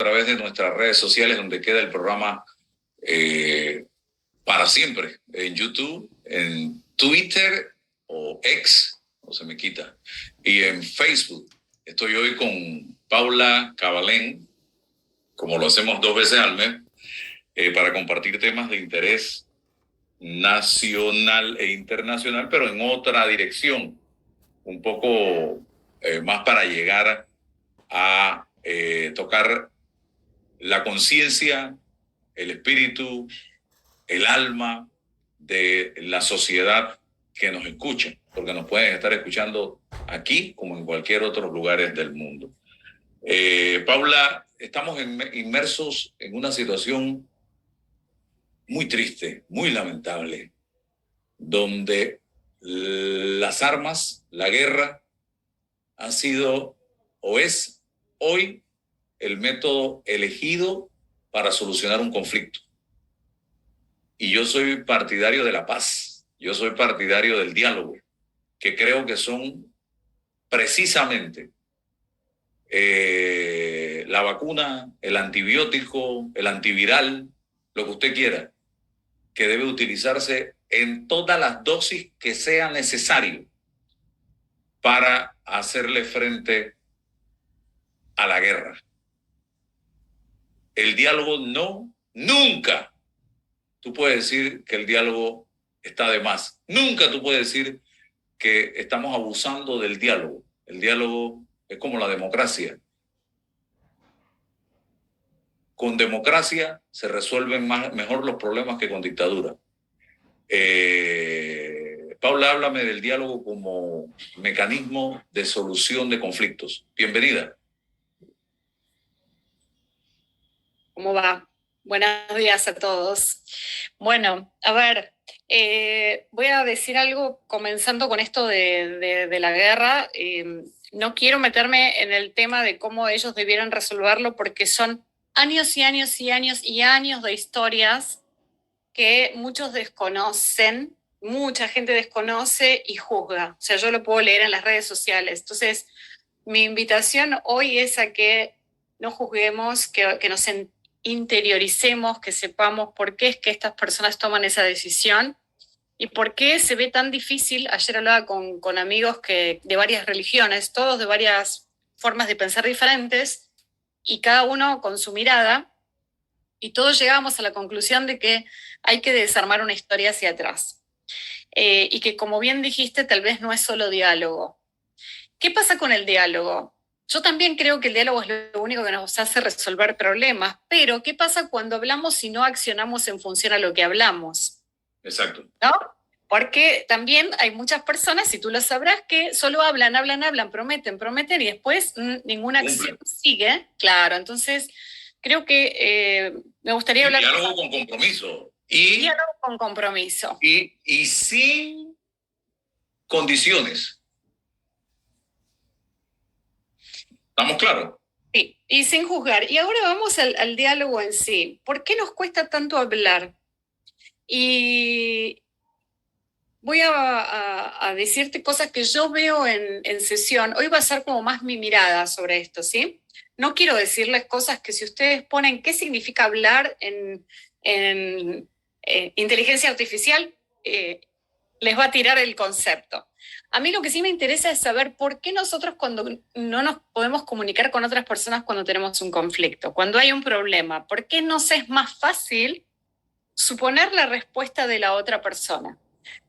través de nuestras redes sociales, donde queda el programa para siempre, en YouTube, en Twitter o X, o se me quita, y en Facebook. Estoy hoy con Paula Cabalén, como lo hacemos 2 veces al mes, para compartir temas de interés nacional e internacional, pero en otra dirección, un poco más para llegar a tocar la conciencia, el espíritu, el alma de la sociedad que nos escucha, porque nos pueden estar escuchando aquí como en cualquier otro lugar del mundo. Paula, estamos inmersos en una situación muy triste, muy lamentable, donde las armas, la guerra, han sido o es hoy el método elegido para solucionar un conflicto. Y yo soy partidario de la paz, yo soy partidario del diálogo, que creo que son precisamente la vacuna, el antibiótico, el antiviral, lo que usted quiera, que debe utilizarse en todas las dosis que sea necesario para hacerle frente a la guerra. El diálogo no, nunca tú puedes decir que el diálogo está de más. Nunca tú puedes decir que estamos abusando del diálogo. El diálogo es como la democracia. Con democracia se resuelven mejor los problemas que con dictadura. Paula, háblame del diálogo como mecanismo de solución de conflictos. Bienvenida. ¿Cómo va? Buenos días a todos. Bueno, a ver, voy a decir algo comenzando con esto de la guerra. No quiero meterme en el tema de cómo ellos debieran resolverlo porque son años y años y años y años de historias que muchos desconocen, mucha gente desconoce y juzga. O sea, yo lo puedo leer en las redes sociales. Entonces, mi invitación hoy es a que no juzguemos, que nos interioricemos, que sepamos por qué es que estas personas toman esa decisión y por qué se ve tan difícil. Ayer hablaba con amigos de varias religiones, todos de varias formas de pensar diferentes y cada uno con su mirada, y todos llegamos a la conclusión de que hay que desarmar una historia hacia atrás. Y que, como bien dijiste, tal vez no es solo diálogo. ¿Qué pasa con el diálogo? Yo también creo que el diálogo es lo único que nos hace resolver problemas, pero ¿qué pasa cuando hablamos y no accionamos en función a lo que hablamos? Exacto. ¿No? Porque también hay muchas personas, y tú lo sabrás, que solo hablan, prometen y después ninguna acción sigue. Claro, entonces creo que me gustaría hablar... Diálogo con compromiso. Diálogo con compromiso. Y sin condiciones. ¿Estamos claros? Sí, y sin juzgar. Y ahora vamos al diálogo en sí. ¿Por qué nos cuesta tanto hablar? Y voy a decirte cosas que yo veo en sesión. Hoy va a ser como más mi mirada sobre esto, ¿sí? No quiero decirles cosas que si ustedes ponen qué significa hablar en inteligencia artificial, les va a tirar el concepto. A mí lo que sí me interesa es saber por qué nosotros cuando no nos podemos comunicar con otras personas cuando tenemos un conflicto, cuando hay un problema, ¿por qué nos es más fácil suponer la respuesta de la otra persona?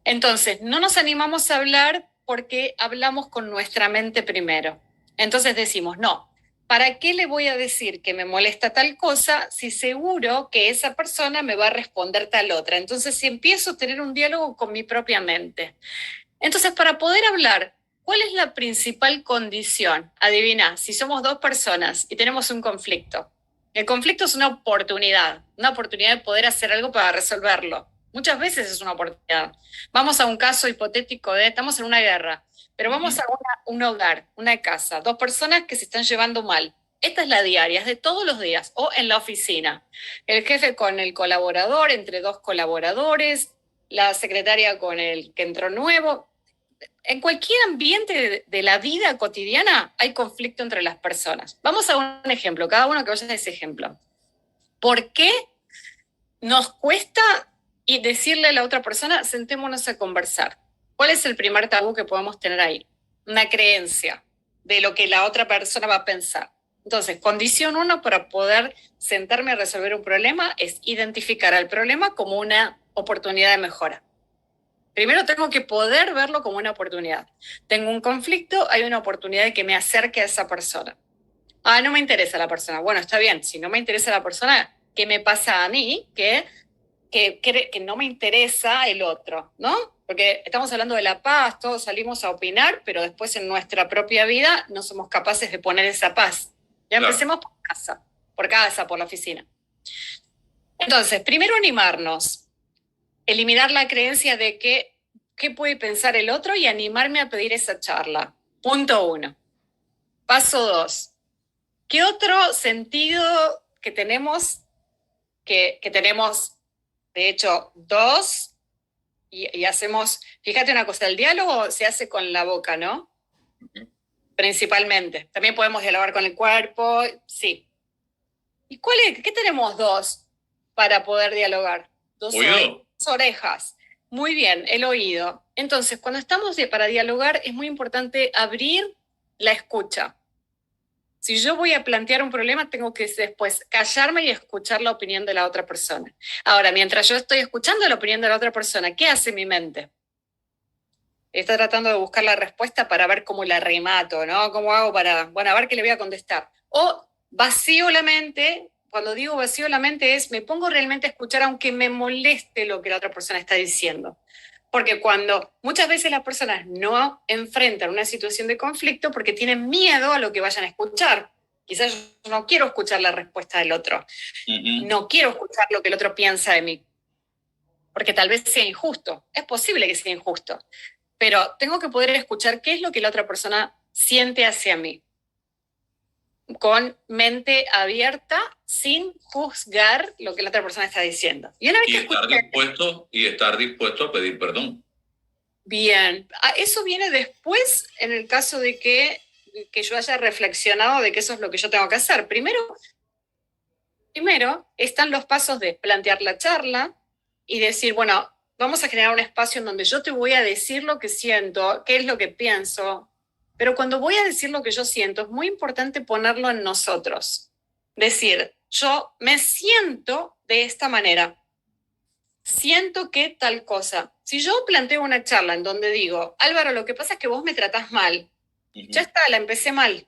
Entonces, no nos animamos a hablar porque hablamos con nuestra mente primero. Entonces decimos, no, ¿para qué le voy a decir que me molesta tal cosa si seguro que esa persona me va a responder tal otra? Entonces, si empiezo a tener un diálogo con mi propia mente. Entonces, para poder hablar, ¿cuál es la principal condición? Adivina, si somos 2 personas y tenemos un conflicto. El conflicto es una oportunidad de poder hacer algo para resolverlo. Muchas veces es una oportunidad. Vamos a un caso hipotético estamos en una guerra, pero vamos a un hogar, una casa, 2 personas que se están llevando mal. Esta es la diaria, es de todos los días, o en la oficina. El jefe con el colaborador, entre 2 colaboradores, la secretaria con el que entró nuevo. en cualquier ambiente de la vida cotidiana hay conflicto entre las personas. Vamos a un ejemplo, cada uno que vaya a ese ejemplo. ¿Por qué nos cuesta decirle a la otra persona, sentémonos a conversar? ¿Cuál es el primer tabú que podemos tener ahí? Una creencia de lo que la otra persona va a pensar. Entonces, condición 1 para poder sentarme a resolver un problema es identificar al problema como una oportunidad de mejora. Primero tengo que poder verlo como una oportunidad. Tengo un conflicto, hay una oportunidad de que me acerque a esa persona. Ah, no me interesa la persona. Bueno, está bien, si no me interesa la persona, ¿qué me pasa a mí? Que no me interesa el otro, ¿no? Porque estamos hablando de la paz, todos salimos a opinar, pero después en nuestra propia vida no somos capaces de poner esa paz. Ya Claro. empecemos por casa, por la oficina. Entonces, primero animarnos, eliminar la creencia de que qué puede pensar el otro y animarme a pedir esa charla. Punto 1. Paso 2. ¿Qué otro sentido que tenemos, que tenemos, de hecho, 2, y hacemos, fíjate una cosa, el diálogo se hace con la boca, ¿no? Principalmente. También podemos dialogar con el cuerpo, sí. ¿Y qué tenemos 2 para poder dialogar? 2 orejas. Muy bien, el oído. Entonces, cuando estamos para dialogar, es muy importante abrir la escucha. Si yo voy a plantear un problema, tengo que después callarme y escuchar la opinión de la otra persona. Ahora, mientras yo estoy escuchando la opinión de la otra persona, ¿qué hace mi mente? Está tratando de buscar la respuesta para ver cómo la remato, ¿no? ¿Cómo hago para, bueno, a ver qué le voy a contestar? O vacío la mente. Cuando digo vacío la mente es, me pongo realmente a escuchar aunque me moleste lo que la otra persona está diciendo. Porque cuando muchas veces las personas no enfrentan una situación de conflicto porque tienen miedo a lo que vayan a escuchar. Quizás yo no quiero escuchar la respuesta del otro. No quiero escuchar lo que el otro piensa de mí. Porque tal vez sea injusto. Es posible que sea injusto. Pero tengo que poder escuchar qué es lo que la otra persona siente hacia mí. Con mente abierta, sin juzgar lo que la otra persona está diciendo. Y estar dispuesto a pedir perdón. Bien, eso viene después en el caso de que yo haya reflexionado de que eso es lo que yo tengo que hacer. Primero están los pasos de plantear la charla y decir, bueno, vamos a generar un espacio en donde yo te voy a decir lo que siento, qué es lo que pienso. Pero cuando voy a decir lo que yo siento, es muy importante ponerlo en nosotros. Decir, yo me siento de esta manera. Siento que tal cosa. Si yo planteo una charla en donde digo, Álvaro, lo que pasa es que vos me tratás mal. Ya está, la empecé mal.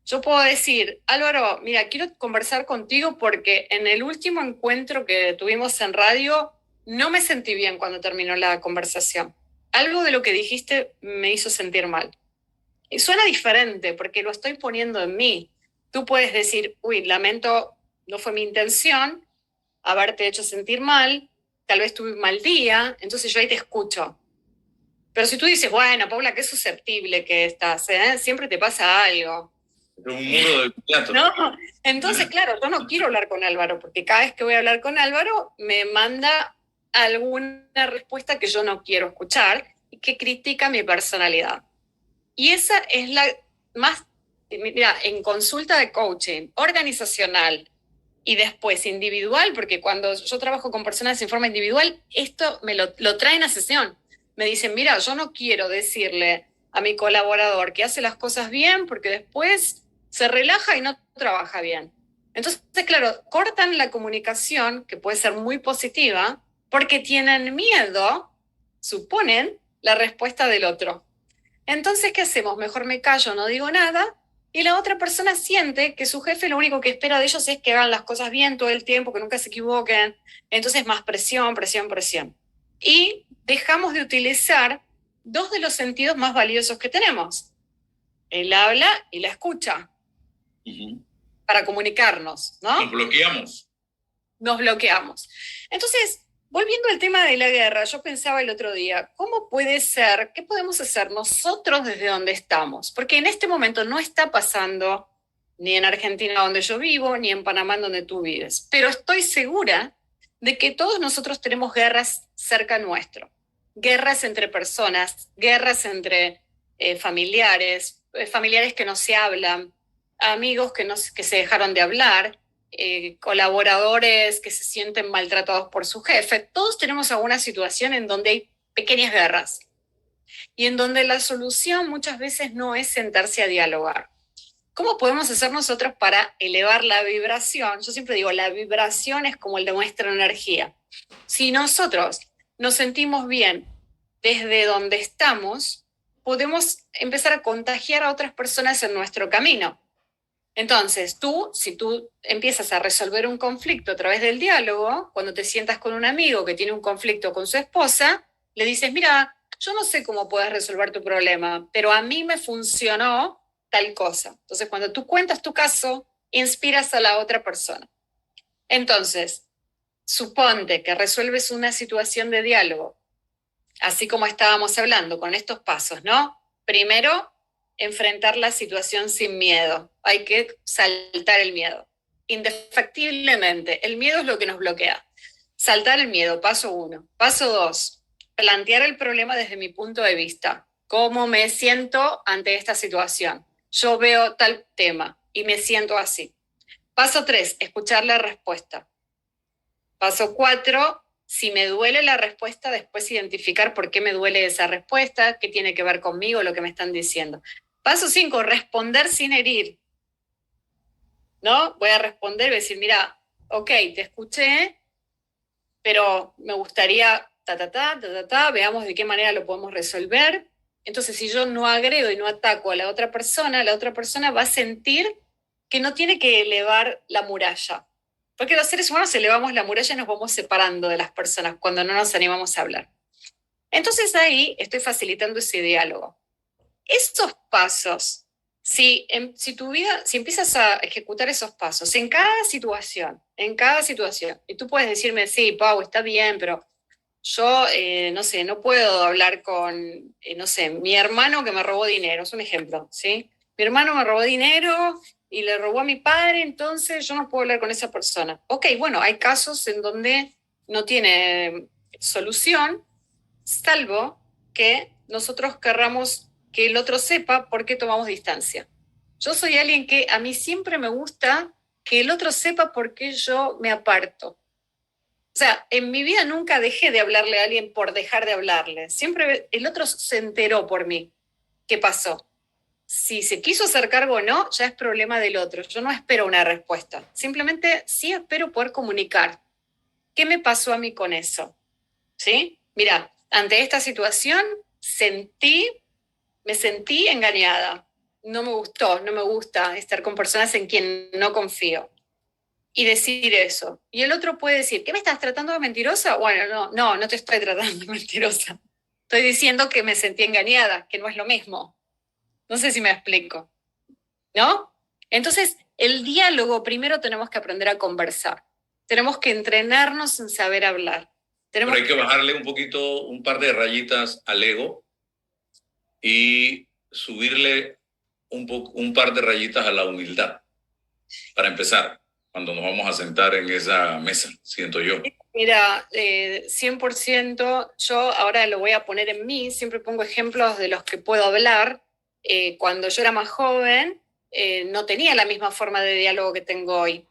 Yo puedo decir, Álvaro, mira, quiero conversar contigo porque en el último encuentro que tuvimos en radio no me sentí bien cuando terminó la conversación. Algo de lo que dijiste me hizo sentir mal. Y suena diferente porque lo estoy poniendo en mí. Tú puedes decir, uy, lamento, no fue mi intención haberte hecho sentir mal, tal vez tuve un mal día, entonces yo ahí te escucho. Pero si tú dices, bueno, Paula, qué susceptible que estás, ¿eh? Siempre te pasa algo. Un muro de plato. No, entonces, claro, yo no quiero hablar con Álvaro, porque cada vez que voy a hablar con Álvaro me manda alguna respuesta que yo no quiero escuchar y que critica mi personalidad. Y esa es la más, mira, en consulta de coaching organizacional y después individual, porque cuando yo trabajo con personas en forma individual, esto me lo traen a sesión. Me dicen, mira, yo no quiero decirle a mi colaborador que hace las cosas bien porque después se relaja y no trabaja bien. Entonces, claro, cortan la comunicación, que puede ser muy positiva, porque tienen miedo, suponen, la respuesta del otro. Entonces, ¿qué hacemos? Mejor me callo, no digo nada, y la otra persona siente que su jefe lo único que espera de ellos es que hagan las cosas bien todo el tiempo, que nunca se equivoquen. Entonces, más presión, presión, presión. Y dejamos de utilizar 2 de los sentidos más valiosos que tenemos, el habla y la escucha, para comunicarnos, ¿no? Nos bloqueamos. Entonces, volviendo al tema de la guerra, yo pensaba el otro día, ¿cómo puede ser? ¿Qué podemos hacer nosotros desde donde estamos? Porque en este momento no está pasando ni en Argentina donde yo vivo, ni en Panamá donde tú vives. Pero estoy segura de que todos nosotros tenemos guerras cerca nuestro. guerras entre personas, guerras entre familiares, familiares que no se hablan, amigos que se dejaron de hablar, colaboradores que se sienten maltratados por su jefe. Todos tenemos alguna situación en donde hay pequeñas guerras y en donde la solución muchas veces no es sentarse a dialogar. ¿Cómo podemos hacer nosotros para elevar la vibración? Yo siempre digo, la vibración es como el de nuestra energía. Si nosotros nos sentimos bien desde donde estamos, podemos empezar a contagiar a otras personas en nuestro camino. Entonces, si tú empiezas a resolver un conflicto a través del diálogo, cuando te sientas con un amigo que tiene un conflicto con su esposa, le dices, mira, yo no sé cómo puedes resolver tu problema, pero a mí me funcionó tal cosa. Entonces, cuando tú cuentas tu caso, inspiras a la otra persona. Entonces, suponte que resuelves una situación de diálogo, así como estábamos hablando, con estos pasos, ¿no? Primero, enfrentar la situación sin miedo. Hay que saltar el miedo. Indefectiblemente, el miedo es lo que nos bloquea. Saltar el miedo, paso 1. Paso 2, plantear el problema desde mi punto de vista. ¿Cómo me siento ante esta situación? Yo veo tal tema y me siento así. Paso 3, escuchar la respuesta. Paso 4, si me duele la respuesta, después identificar por qué me duele esa respuesta, qué tiene que ver conmigo, lo que me están diciendo. Paso 5, responder sin herir. ¿No? Voy a responder y voy a decir, mira, ok, te escuché, pero me gustaría, veamos de qué manera lo podemos resolver. Entonces, si yo no agrego y no ataco a la otra persona va a sentir que no tiene que elevar la muralla. Porque los seres humanos elevamos la muralla y nos vamos separando de las personas cuando no nos animamos a hablar. Entonces ahí estoy facilitando ese diálogo. Estos pasos, si empiezas a ejecutar esos pasos en cada situación, y tú puedes decirme, sí, Pau, está bien, pero yo, no sé, no puedo hablar con, no sé, mi hermano que me robó dinero, es un ejemplo, ¿sí? Mi hermano me robó dinero y le robó a mi padre, entonces yo no puedo hablar con esa persona. Ok, bueno, hay casos en donde no tiene solución, salvo que nosotros querramos que el otro sepa por qué tomamos distancia. Yo soy alguien que a mí siempre me gusta que el otro sepa por qué yo me aparto. O sea, en mi vida nunca dejé de hablarle a alguien por dejar de hablarle. Siempre el otro se enteró por mí qué pasó. Si se quiso hacer cargo o no, ya es problema del otro. Yo no espero una respuesta. Simplemente sí espero poder comunicar. ¿Qué me pasó a mí con eso? ¿Sí? Mira, ante esta situación me sentí engañada. No me gustó, no me gusta estar con personas en quien no confío. Y decir eso. Y el otro puede decir, ¿qué me estás tratando de mentirosa? Bueno, no te estoy tratando de mentirosa. Estoy diciendo que me sentí engañada, que no es lo mismo. No sé si me explico, ¿no? Entonces, el diálogo primero tenemos que aprender a conversar. Tenemos que entrenarnos en saber hablar. Pero hay que bajarle un poquito, un par de rayitas al ego y subirle un par de rayitas a la humildad, para empezar, cuando nos vamos a sentar en esa mesa, siento yo. Mira, 100%, yo ahora lo voy a poner en mí, siempre pongo ejemplos de los que puedo hablar. Cuando yo era más joven, no tenía la misma forma de diálogo que tengo hoy.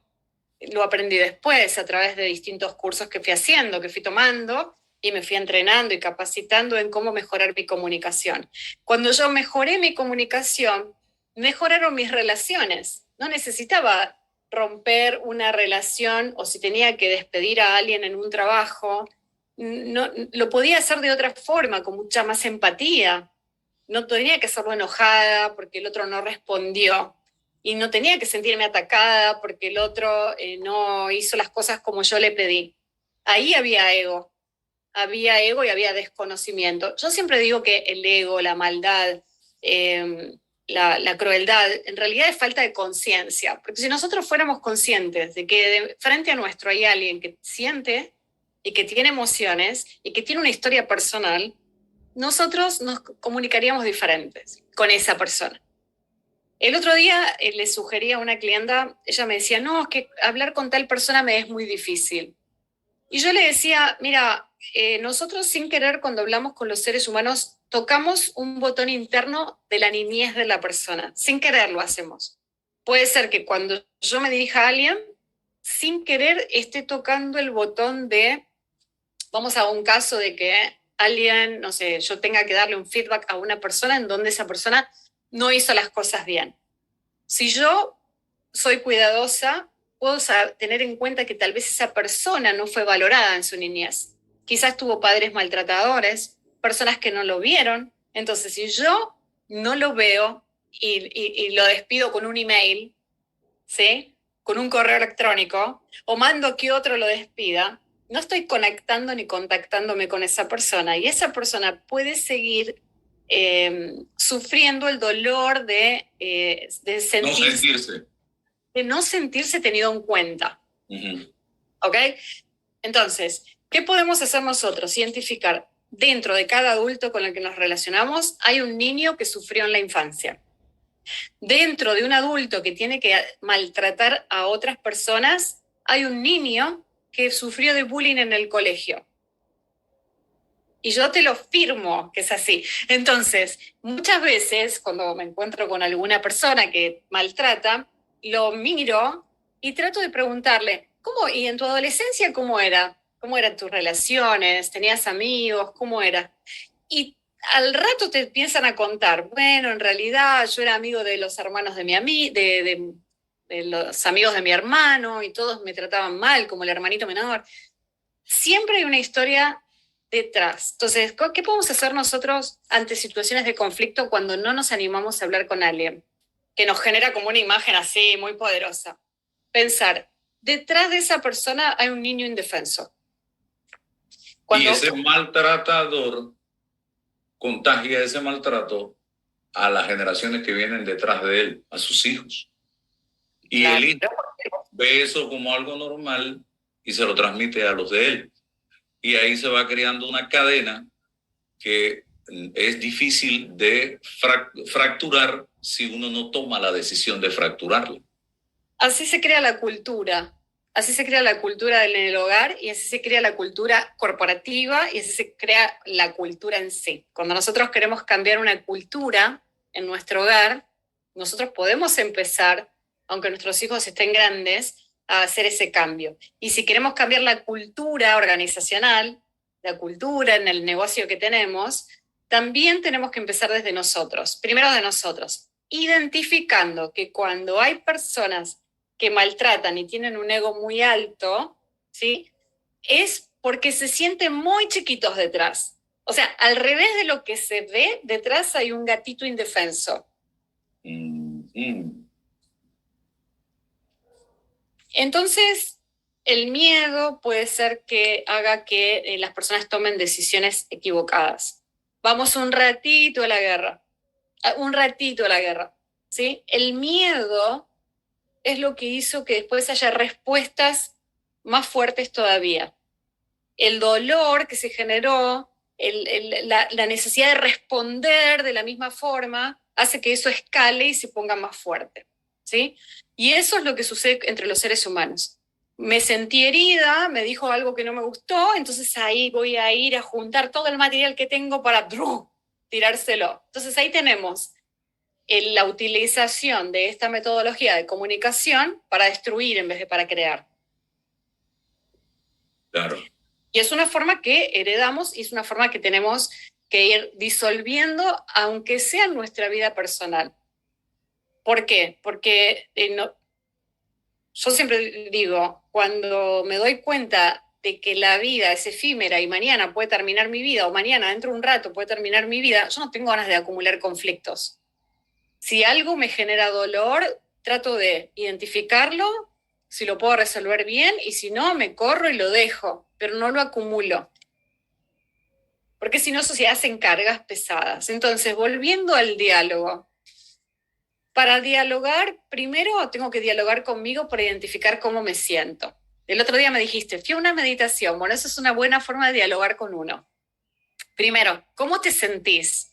Lo aprendí después a través de distintos cursos que fui haciendo, que fui tomando, y me fui entrenando y capacitando en cómo mejorar mi comunicación. Cuando yo mejoré mi comunicación, mejoraron mis relaciones. No necesitaba romper una relación o si tenía que despedir a alguien en un trabajo, no, lo podía hacer de otra forma, con mucha más empatía. No tenía que hacerlo enojada porque el otro no respondió. Y no tenía que sentirme atacada porque el otro no hizo las cosas como yo le pedí. Ahí había ego y había desconocimiento. Yo siempre digo que el ego, la maldad, la crueldad, en realidad es falta de conciencia. Porque si nosotros fuéramos conscientes de que de frente a nuestro hay alguien que siente y que tiene emociones y que tiene una historia personal, nosotros nos comunicaríamos diferentes con esa persona. El otro día le sugería a una clienta, ella me decía, no, es que hablar con tal persona me es muy difícil. Y yo le decía, mira, nosotros sin querer cuando hablamos con los seres humanos tocamos un botón interno de la niñez de la persona, sin querer lo hacemos. Puede ser que cuando yo me dirija a alguien, sin querer esté tocando el botón de, vamos a un caso de que alguien, no sé, yo tenga que darle un feedback a una persona en donde esa persona no hizo las cosas bien. Si yo soy cuidadosa, puedo tener en cuenta que tal vez esa persona no fue valorada en su niñez. Quizás tuvo padres maltratadores, personas que no lo vieron. Entonces, si yo no lo veo y lo despido con un email, ¿sí? Con un correo electrónico, o mando que otro lo despida, no estoy conectando ni contactándome con esa persona. Y esa persona puede seguir sufriendo el dolor de no sentirse tenido en cuenta. Ujú. ¿Ok? Entonces, ¿qué podemos hacer nosotros? Identificar dentro de cada adulto con el que nos relacionamos, hay un niño que sufrió en la infancia. Dentro de un adulto que tiene que maltratar a otras personas, hay un niño que sufrió de bullying en el colegio. Y yo te lo firmo que es así. Entonces, muchas veces cuando me encuentro con alguna persona que maltrata, lo miro y trato de preguntarle, ¿cómo? ¿Y en tu adolescencia cómo era? ¿Cómo eran tus relaciones? ¿Tenías amigos? ¿Cómo era? Y al rato te empiezan a contar, bueno, en realidad yo era amigo de los hermanos de de los amigos de mi hermano y todos me trataban mal como el hermanito menor. Siempre hay una historia detrás. Entonces, ¿qué podemos hacer nosotros ante situaciones de conflicto cuando no nos animamos a hablar con alguien? Que nos genera como una imagen así muy poderosa. Pensar, detrás de esa persona hay un niño indefenso. Y ese maltratador contagia ese maltrato a las generaciones que vienen detrás de él, a sus hijos. Y claro, el hijo ve eso como algo normal y se lo transmite a los de él. Y ahí se va creando una cadena que es difícil de fracturar si uno no toma la decisión de fracturarla. Así se crea la cultura. Así se crea la cultura en el hogar y así se crea la cultura corporativa y así se crea la cultura en sí. Cuando nosotros queremos cambiar una cultura en nuestro hogar, nosotros podemos empezar, aunque nuestros hijos estén grandes, a hacer ese cambio. Y si queremos cambiar la cultura organizacional, la cultura en el negocio que tenemos, también tenemos que empezar desde nosotros, primero de nosotros, identificando que cuando hay personas que maltratan y tienen un ego muy alto, ¿sí? Es porque se sienten muy chiquitos detrás. O sea, al revés de lo que se ve, detrás hay un gatito indefenso. Entonces, el miedo puede ser que haga que las personas tomen decisiones equivocadas. Vamos un ratito a la guerra, ¿sí? El miedo es lo que hizo que después haya respuestas más fuertes todavía. El dolor que se generó, la necesidad de responder de la misma forma, hace que eso escale y se ponga más fuerte, ¿sí? Y eso es lo que sucede entre los seres humanos. Me sentí herida, me dijo algo que no me gustó, entonces ahí voy a ir a juntar todo el material que tengo para tirárselo. Entonces ahí tenemos la utilización de esta metodología de comunicación para destruir en vez de para crear. Claro. Y es una forma que heredamos y es una forma que tenemos que ir disolviendo, aunque sea en nuestra vida personal. ¿Por qué? Porque yo siempre digo, cuando me doy cuenta de que la vida es efímera y mañana puede terminar mi vida, o mañana dentro de un rato puede terminar mi vida, yo no tengo ganas de acumular conflictos. Si algo me genera dolor, trato de identificarlo, si lo puedo resolver bien, y si no, me corro y lo dejo, pero no lo acumulo. Porque si no, eso se hacen cargas pesadas. Entonces, volviendo al diálogo. Para dialogar, primero tengo que dialogar conmigo para identificar cómo me siento. El otro día me dijiste, fui a una meditación. Bueno, eso es una buena forma de dialogar con uno. Primero, ¿cómo te sentís?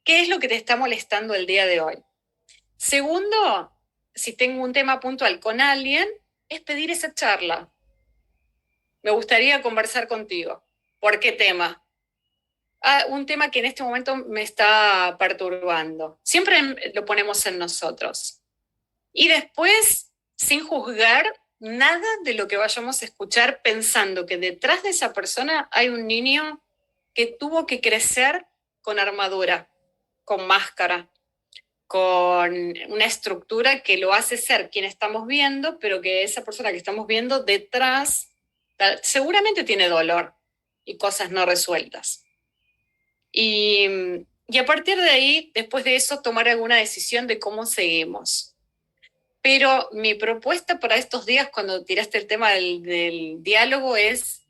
¿Qué es lo que te está molestando el día de hoy? Segundo, si tengo un tema puntual con alguien, es pedir esa charla. Me gustaría conversar contigo. ¿Por qué tema? Un tema que en este momento me está perturbando. Siempre lo ponemos en nosotros. Y después, sin juzgar nada de lo que vayamos a escuchar, pensando que detrás de esa persona hay un niño que tuvo que crecer con armadura, con máscara, con una estructura que lo hace ser quien estamos viendo, pero que esa persona que estamos viendo detrás seguramente tiene dolor y cosas no resueltas. Y, y a partir de ahí, después de eso, tomar alguna decisión de cómo seguimos. Pero mi propuesta para estos días, cuando tiraste el tema del diálogo, es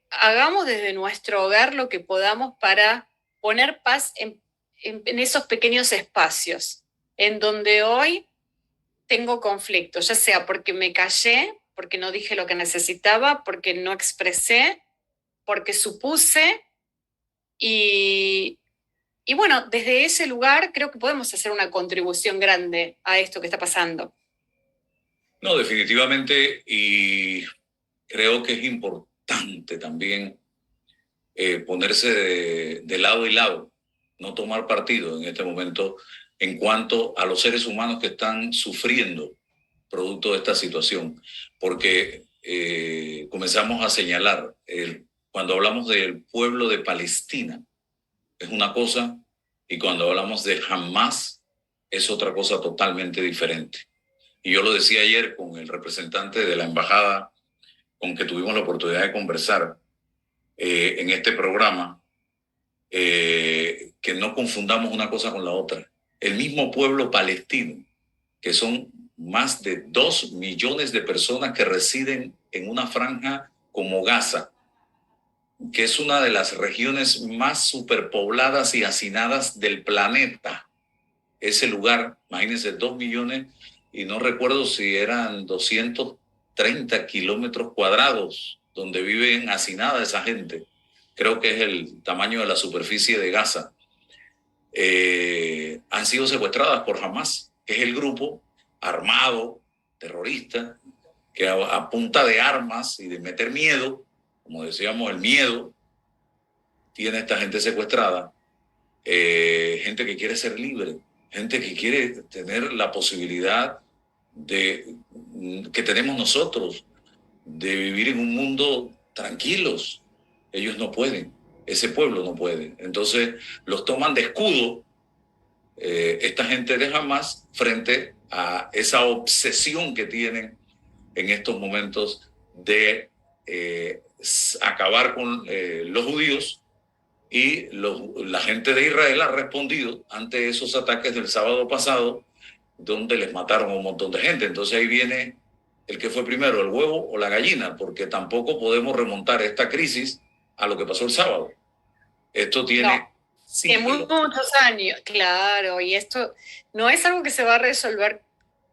hagamos desde nuestro hogar lo que podamos para poner paz en esos pequeños espacios, en donde hoy tengo conflicto, ya sea porque me callé, porque no dije lo que necesitaba, porque no expresé, porque supuse y, y bueno, desde ese lugar creo que podemos hacer una contribución grande a esto que está pasando. No, definitivamente, y creo que es importante también ponerse de lado y lado, no tomar partido en este momento en cuanto a los seres humanos que están sufriendo producto de esta situación, porque comenzamos a señalar, cuando hablamos del pueblo de Palestina, es una cosa, y cuando hablamos de Hamas, es otra cosa totalmente diferente. Y yo lo decía ayer con el representante de la embajada con que tuvimos la oportunidad de conversar en este programa, que no confundamos una cosa con la otra. El mismo pueblo palestino, que son más de 2 millones de personas que residen en una franja como Gaza, que es una de las regiones más superpobladas y hacinadas del planeta. Ese lugar, imagínense, 2 millones, y no recuerdo si eran 230 kilómetros cuadrados donde viven hacinada esa gente. Creo que es el tamaño de la superficie de Gaza. Han sido secuestradas por Hamas, que es el grupo armado, terrorista, que a punta de armas y de meter miedo, como decíamos, el miedo, tiene a esta gente secuestrada, gente que quiere ser libre, gente que quiere tener la posibilidad que tenemos nosotros, de vivir en un mundo tranquilos. Ellos no pueden, ese pueblo no puede. Entonces los toman de escudo esta gente de Hamas frente a esa obsesión que tienen en estos momentos de acabar con los judíos, y la gente de Israel ha respondido ante esos ataques del sábado pasado, donde les mataron a un montón de gente. Entonces ahí viene el que fue primero, el huevo o la gallina, porque tampoco podemos remontar esta crisis a lo que pasó el sábado. Esto tiene... No. Que muchos años, claro, y esto no es algo que se va a resolver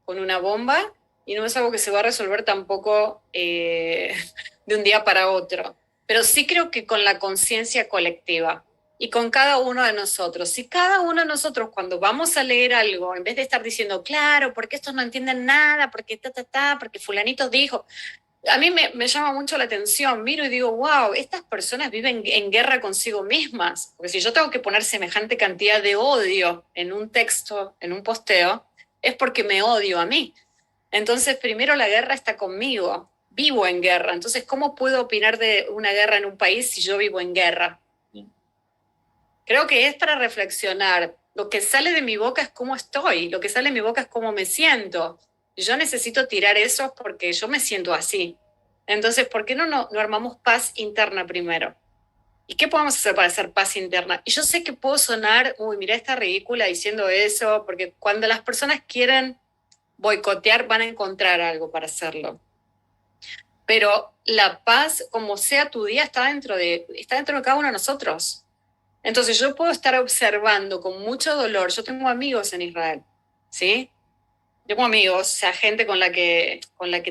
con una bomba y no es algo que se va a resolver tampoco de un día para otro, pero sí creo que con la conciencia colectiva y con cada uno de nosotros. Si cada uno de nosotros cuando vamos a leer algo, en vez de estar diciendo, claro, porque estos no entienden nada, porque porque fulanito dijo, a mí me llama mucho la atención, miro y digo, wow, estas personas viven en guerra consigo mismas, porque si yo tengo que poner semejante cantidad de odio en un texto, en un posteo, es porque me odio a mí. Entonces, primero la guerra está conmigo, vivo en guerra, entonces, ¿cómo puedo opinar de una guerra en un país si yo vivo en guerra? Creo que es para reflexionar. Lo que sale de mi boca es cómo estoy, lo que sale de mi boca es cómo me siento. Yo necesito tirar eso porque yo me siento así. Entonces, ¿por qué no armamos paz interna primero? ¿Y qué podemos hacer para hacer paz interna? Y yo sé que puedo sonar, uy, mira, está ridícula diciendo eso, porque cuando las personas quieren boicotear van a encontrar algo para hacerlo. Pero la paz, como sea tu día, está dentro de cada uno de nosotros. Entonces yo puedo estar observando con mucho dolor. Yo tengo amigos en Israel, ¿sí? Tengo amigos, o sea, gente con la que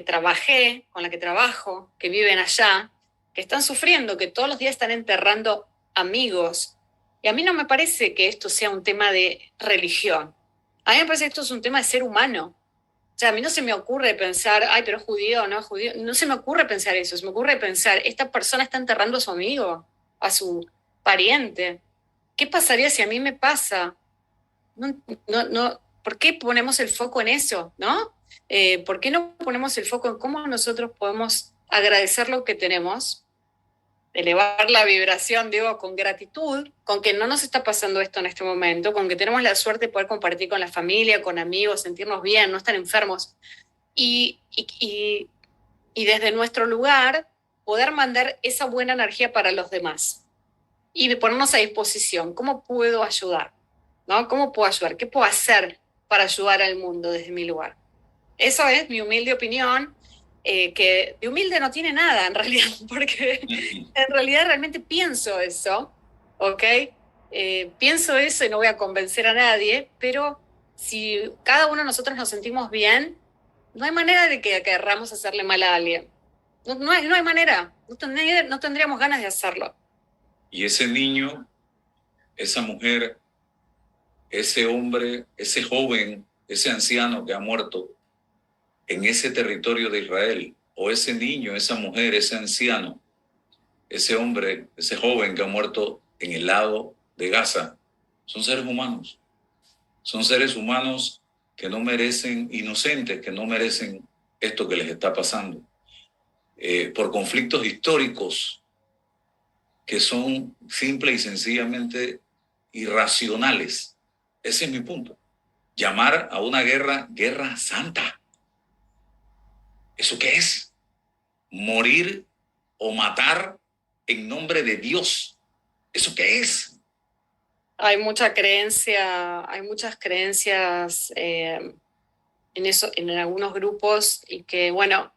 trabajé, con la que trabajo, que viven allá, que están sufriendo, que todos los días están enterrando amigos. Y a mí no me parece que esto sea un tema de religión. A mí me parece que esto es un tema de ser humano. O sea, a mí no se me ocurre pensar, ay, pero es judío, no es judío. No se me ocurre pensar eso. Se me ocurre pensar, esta persona está enterrando a su amigo, a su pariente. ¿Qué pasaría si a mí me pasa? ¿Por qué ponemos el foco en eso, no? ¿Por qué no ponemos el foco en cómo nosotros podemos agradecer lo que tenemos, elevar la vibración, digo, con gratitud, con que no nos está pasando esto en este momento, con que tenemos la suerte de poder compartir con la familia, con amigos, sentirnos bien, no estar enfermos, y, y, y, y desde nuestro lugar poder mandar esa buena energía para los demás y ponernos a disposición? ¿Cómo puedo ayudar? ¿No? ¿Cómo puedo ayudar? ¿Qué puedo hacer para ayudar al mundo desde mi lugar? Eso es mi humilde opinión, que de humilde no tiene nada en realidad, porque en realidad realmente pienso eso, ¿ok? Pienso eso y no voy a convencer a nadie, pero si cada uno de nosotros nos sentimos bien, no hay manera de que querramos hacerle mal a alguien. No hay manera, no tendríamos ganas de hacerlo. Y ese niño, esa mujer, ese hombre, ese joven, ese anciano que ha muerto en ese territorio de Israel, o ese niño, esa mujer, ese anciano, ese hombre, ese joven que ha muerto en el lado de Gaza, son seres humanos. Son seres humanos que no merecen, inocentes, que no merecen esto que les está pasando. Por conflictos históricos que son simple y sencillamente irracionales. Ese es mi punto. Llamar a una guerra, guerra santa. ¿Eso qué es? Morir o matar en nombre de Dios. ¿Eso qué es? Hay mucha creencia, hay muchas creencias en eso, en algunos grupos, y que, bueno,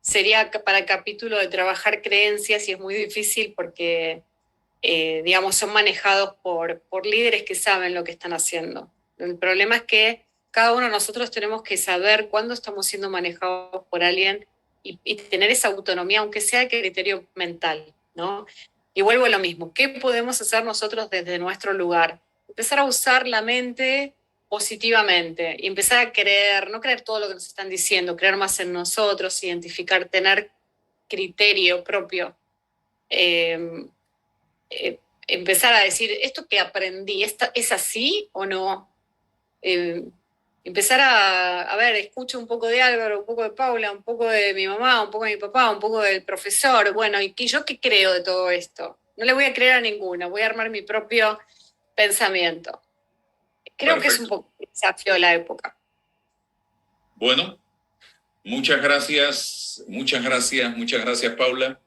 sería para el capítulo de trabajar creencias, y es muy difícil porque, digamos, son manejados por líderes que saben lo que están haciendo. El problema es que cada uno de nosotros tenemos que saber cuándo estamos siendo manejados por alguien y tener esa autonomía, aunque sea de criterio mental, ¿no? Y vuelvo a lo mismo, ¿qué podemos hacer nosotros desde nuestro lugar? Empezar a usar la mente positivamente y empezar a creer, no creer todo lo que nos están diciendo, creer más en nosotros, identificar, tener criterio propio. Eh, Empezar a decir, ¿esto que aprendí es así o no? Eh, Empezar a ver, escucho un poco de Álvaro, un poco de Paula, un poco de mi mamá, un poco de mi papá, un poco del profesor. Bueno, ¿y yo qué creo de todo esto? No le voy a creer a ninguno, voy a armar mi propio pensamiento. Creo que es un Perfecto. poco el desafío de la época. Bueno, muchas gracias, Paula.